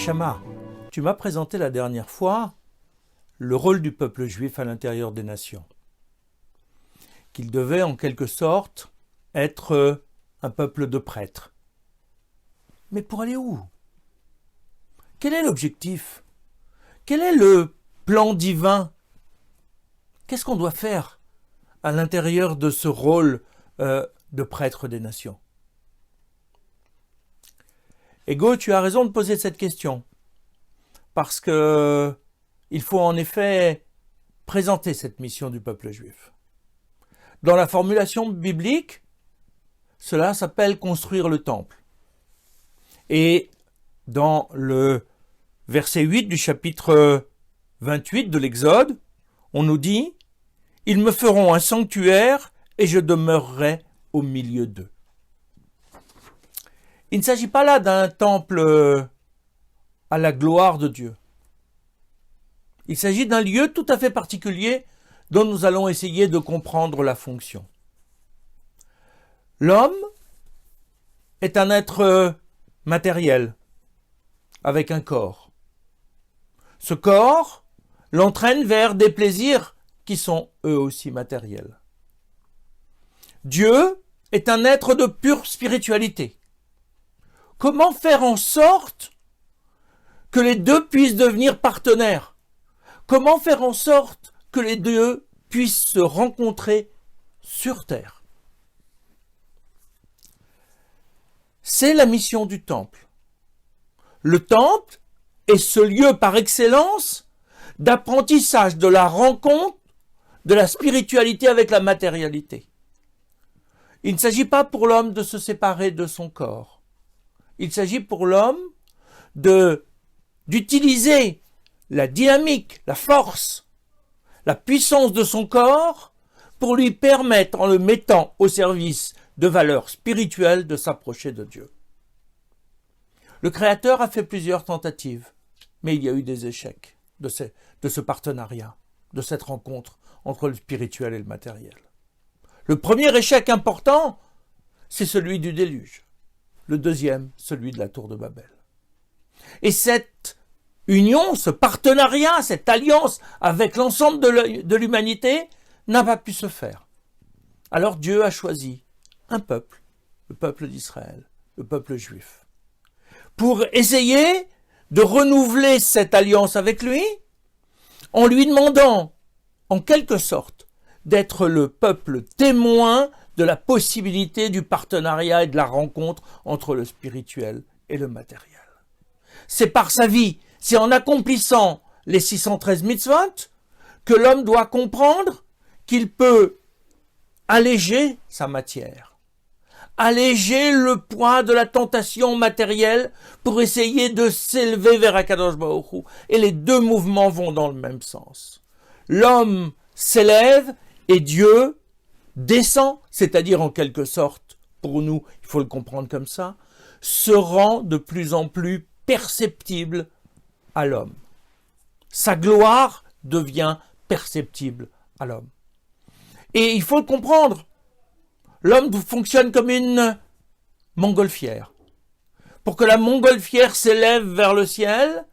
Neshama, tu m'as présenté la dernière fois le rôle du peuple juif à l'intérieur des nations. Qu'il devait en quelque sorte être un peuple de prêtres. Mais pour aller où? Quel est l'objectif? Quel est le plan divin? Qu'est-ce qu'on doit faire à l'intérieur de ce rôle de prêtre des nations? Ego, tu as raison de poser cette question, parce que il faut en effet présenter cette mission du peuple juif. Dans la formulation biblique, cela s'appelle construire le temple. Et dans le verset 8 du chapitre 28 de l'Exode, on nous dit « Ils me feront un sanctuaire et je demeurerai au milieu d'eux ». Il ne s'agit pas là d'un temple à la gloire de Dieu. Il s'agit d'un lieu tout à fait particulier dont nous allons essayer de comprendre la fonction. L'homme est un être matériel, avec un corps. Ce corps l'entraîne vers des plaisirs qui sont eux aussi matériels. Dieu est un être de pure spiritualité. Comment faire en sorte que les deux puissent devenir partenaires? Comment faire en sorte que les deux puissent se rencontrer sur terre? C'est la mission du temple. Le temple est ce lieu par excellence d'apprentissage de la rencontre de la spiritualité avec la matérialité. Il ne s'agit pas pour l'homme de se séparer de son corps. Il s'agit pour l'homme d'utiliser la dynamique, la force, la puissance de son corps pour lui permettre, en le mettant au service de valeurs spirituelles, de s'approcher de Dieu. Le Créateur a fait plusieurs tentatives, mais il y a eu des échecs de ce partenariat, de cette rencontre entre le spirituel et le matériel. Le premier échec important, c'est celui du déluge. Le deuxième, celui de la tour de Babel. Et cette union, ce partenariat, cette alliance avec l'ensemble de l'humanité n'a pas pu se faire. Alors Dieu a choisi un peuple, le peuple d'Israël, le peuple juif, pour essayer de renouveler cette alliance avec lui en lui demandant, en quelque sorte, d'être le peuple témoin de la possibilité du partenariat et de la rencontre entre le spirituel et le matériel. C'est par sa vie, c'est en accomplissant les 613 mitzvot que l'homme doit comprendre qu'il peut alléger sa matière, alléger le poids de la tentation matérielle pour essayer de s'élever vers Akadosh Baruch Hu. Et les deux mouvements vont dans le même sens. L'homme s'élève et Dieu descend, c'est-à-dire en quelque sorte, pour nous, il faut le comprendre comme ça, se rend de plus en plus perceptible à l'homme. Sa gloire devient perceptible à l'homme. Et il faut le comprendre, l'homme fonctionne comme une montgolfière. Pour que la montgolfière s'élève vers le ciel,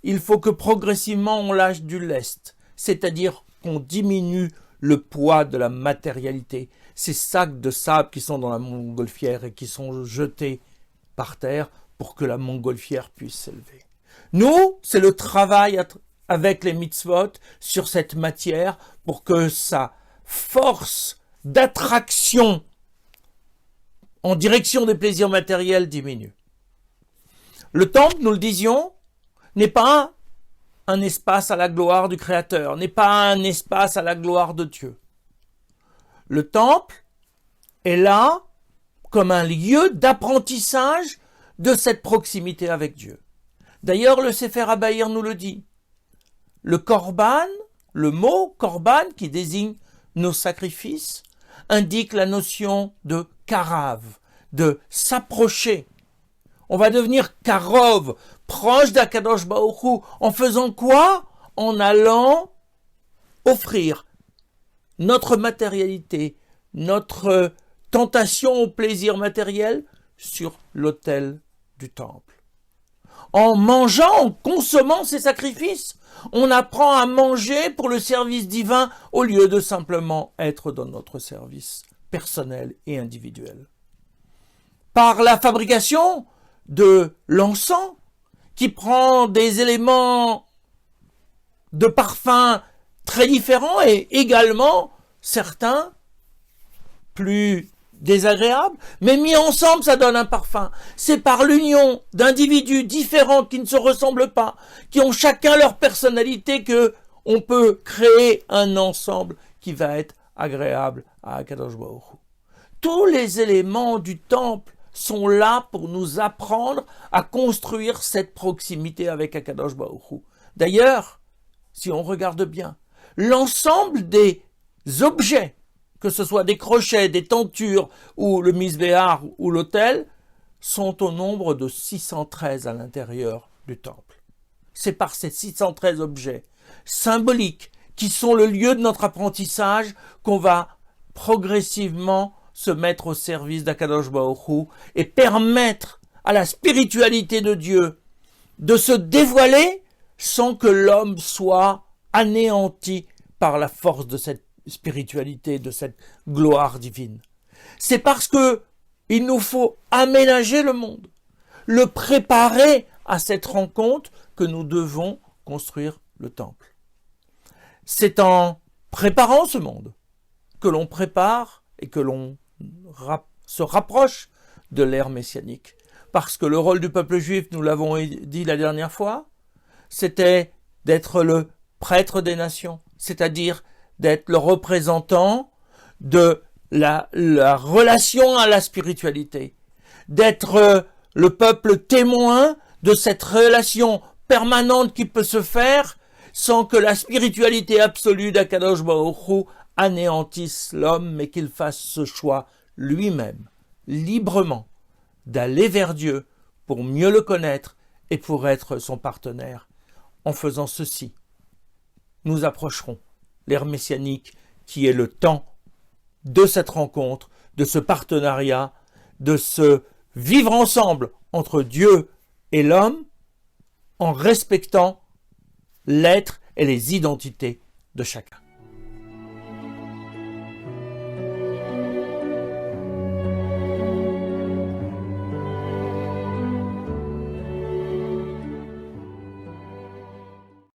il faut que progressivement on lâche du lest, c'est-à-dire qu'on diminue le poids de la matérialité. Ces sacs de sable qui sont dans la montgolfière et qui sont jetés par terre pour que la montgolfière puisse s'élever. Nous, c'est le travail avec les mitzvot sur cette matière pour que sa force d'attraction en direction des plaisirs matériels diminue. Le temple, nous le disions, n'est pas un espace à la gloire du Créateur, n'est pas un espace à la gloire de Dieu. Le temple est là comme un lieu d'apprentissage de cette proximité avec Dieu. D'ailleurs, le Sefer Abaïr nous le dit. Le korban, le mot korban qui désigne nos sacrifices, indique la notion de karav, de s'approcher. On va devenir karov, proche d'Akadosh Baruch Hu, en faisant quoi? En allant offrir notre matérialité, notre tentation au plaisir matériel sur l'autel du temple. en mangeant, en consommant ces sacrifices. On apprend à manger pour le service divin au lieu de simplement être dans notre service personnel et individuel. Par la fabrication de l'encens, qui prend des éléments de parfum très différents et également certains plus désagréables, mais mis ensemble, ça donne un parfum. C'est par l'union d'individus différents qui ne se ressemblent pas, qui ont chacun leur personnalité, que on peut créer un ensemble qui va être agréable à Akadosh Baruch Hu. Tous les éléments du temple sont là pour nous apprendre à construire cette proximité avec Akadosh Baruch Hu. D'ailleurs, si on regarde bien, l'ensemble des objets, que ce soit des crochets, des tentures, ou le misbéar, ou l'autel, sont au nombre de 613 à l'intérieur du temple. C'est par ces 613 objets symboliques, qui sont le lieu de notre apprentissage, qu'on va progressivement se mettre au service d'Akadosh Baruch Hu et permettre à la spiritualité de Dieu de se dévoiler sans que l'homme soit anéanti par la force de cette spiritualité, de cette gloire divine. C'est parce que il nous faut aménager le monde, le préparer à cette rencontre, que nous devons construire le temple. C'est en préparant ce monde que l'on prépare et que l'on se rapproche de l'ère messianique. Parce que le rôle du peuple juif, nous l'avons dit la dernière fois, c'était d'être le prêtre des nations, c'est-à-dire d'être le représentant de la relation à la spiritualité, d'être le peuple témoin de cette relation permanente qui peut se faire sans que la spiritualité absolue d'Akadosh Baruch Hu anéantisse l'homme, mais qu'il fasse ce choix lui-même, librement, d'aller vers Dieu pour mieux le connaître et pour être son partenaire. En faisant ceci, nous approcherons l'ère messianique, qui est le temps de cette rencontre, de ce partenariat, de ce vivre ensemble entre Dieu et l'homme, en respectant l'être et les identités de chacun.